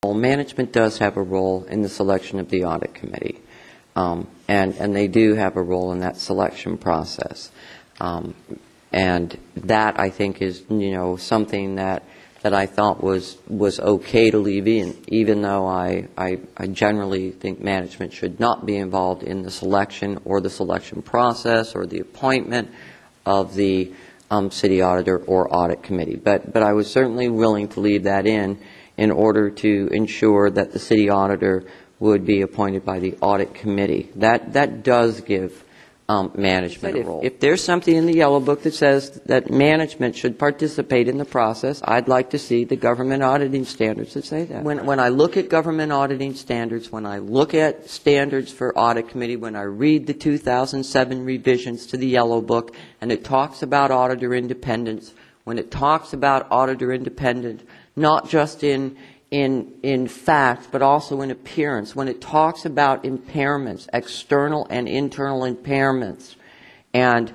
Well, management does have a role in the selection of the audit committee, and they do have a role in that selection process. And that, I think, is, something that I thought was okay to leave in, even though I generally think management should not be involved in the selection or the selection process or the appointment of the city auditor or audit committee. But I was certainly willing to leave that in order to ensure that the city auditor would be appointed by the audit committee. That does give management a role. If there's something in the Yellow Book that says that management should participate in the process, I'd like to see the government auditing standards that say that. When I look at government auditing standards, when I look at standards for audit committee, when I read the 2007 revisions to the Yellow Book, and it talks about auditor independence, when it talks about auditor independence, not just in fact, but also in appearance, when it talks about impairments, external and internal impairments, and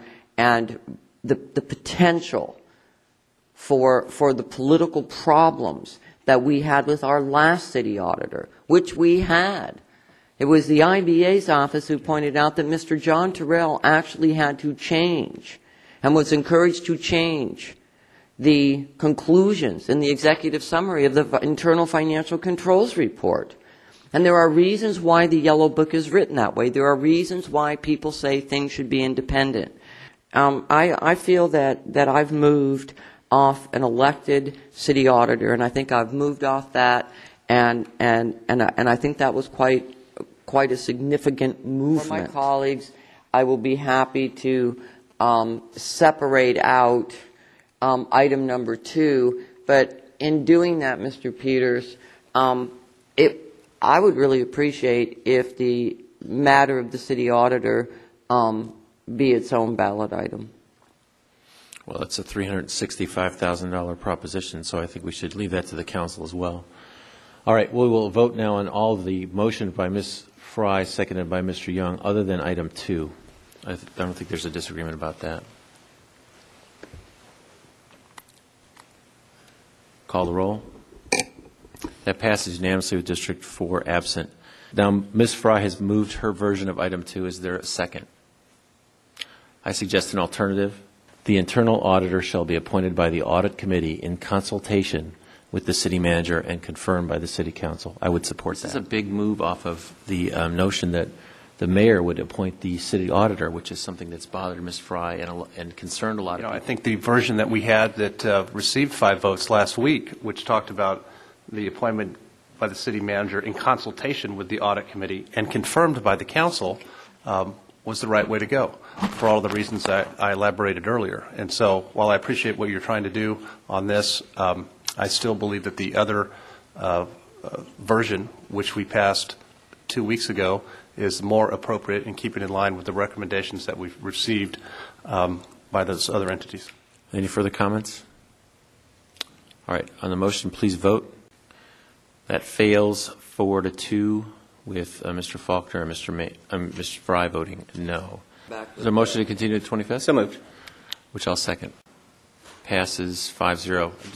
the potential for the political problems that we had with our last city auditor, which we had. It was the IBA's office who pointed out that Mr. John Terrell actually had to change and was encouraged to change the conclusions in the executive summary of the Internal Financial Controls Report. And there are reasons why the Yellow Book is written that way. There are reasons why people say things should be independent. I feel that I've moved off an elected city auditor, and I think I've moved off that, and I think that was quite a significant movement. For my colleagues, I will be happy to separate out item number 2, but in doing that, Mr. Peters, I would really appreciate if the matter of the city auditor be its own ballot item. Well, it's a $365,000 proposition, so I think we should leave that to the council as well. All right, we will vote now on all of the motion by Ms. Fry, seconded by Mr. Young, other than item 2. I don't think there's a disagreement about that. Call the roll. That passes unanimously with District 4 absent. Now, Ms. Fry has moved her version of item 2. Is there a second? I suggest an alternative. The internal auditor shall be appointed by the audit committee in consultation with the city manager and confirmed by the city council. I would support that. This is a big move off of the notion that the mayor would appoint the city auditor, which is something that's bothered Ms. Fry and concerned a lot of people. I think the version that we had that received 5 votes last week, which talked about the appointment by the city manager in consultation with the audit committee and confirmed by the council, was the right way to go for all the reasons I elaborated earlier. And so while I appreciate what you're trying to do on this, I still believe that the other version, which we passed 2 weeks ago, is more appropriate and keeping in line with the recommendations that we've received by those other entities. Any further comments? All right. On the motion, please vote. That fails 4-2 with Mr. Faulkner and Mr. Fry voting no. Is there a motion to continue to the 25th? So moved. Which I'll second. Passes 5-0.